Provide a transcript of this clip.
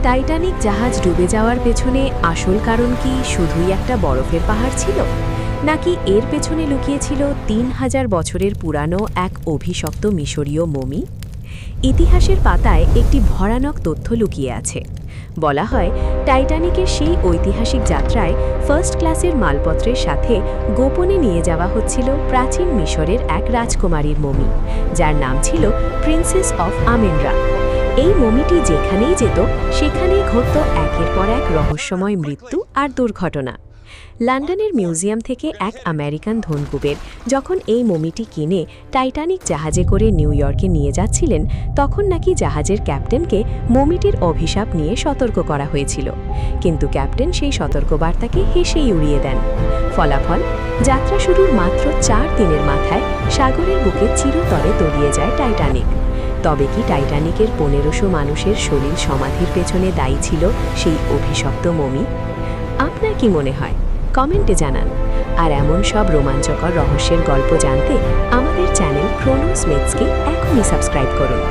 Titanic জাহাজ ডুবে যাওয়ার পেছনে আসল কারণ কি শুধুই একটা বরফের পাহাড় ছিল, নাকি এর পেছনে লুকিয়েছিল ৩,০০০ বছরের পুরানো এক অভিশপ্ত মিশরীয় মমি? ইতিহাসের পাতায় একটি ভয়ানক তথ্য লুকিয়ে আছে। বলা হয়, টাইটানিকের সেই ঐতিহাসিক যাত্রায় ফার্স্ট ক্লাসের মালপত্রের সাথে গোপনে নিয়ে যাওয়া হচ্ছিল প্রাচীন মিশরের এক রাজকুমারীর মমি, যার নাম ছিল প্রিন্সেস অফ আমেনরা। এই মমিটি যেখানেই যেত সেখানেই ঘটত একের পর এক রহস্যময় মৃত্যু আর দুর্ঘটনা। লন্ডনের মিউজিয়াম থেকে এক আমেরিকান ধনকুবের যখন এই মমিটি কিনে টাইটানিক জাহাজে করে নিউ ইয়র্কে নিয়ে যাচ্ছিলেন, তখন নাকি জাহাজের ক্যাপ্টেনকে মমিটির অভিশাপ নিয়ে সতর্ক করা হয়েছিল। কিন্তু ক্যাপ্টেন সেই সতর্কবার্তাকে হেসেই উড়িয়ে দেন। ফলাফল, যাত্রা শুরুর মাত্র ৪ দিনের মাথায় সাগরের বুকে চিরতরে তলিয়ে যায় টাইটানিক। তবে কি টাইটানিকের ১৫০০ মানুষের শরীর সমাধির পেছনে দায়ী ছিল সেই অভিশপ্ত মমি? আপনার কি মনে হয়? কমেন্টে জানান। আর এমন সব রোমাঞ্চকর রহস্যের গল্প জানতে আমাদের চ্যানেল ক্রোনোস মিথসকে এখনই সাবস্ক্রাইব করুন।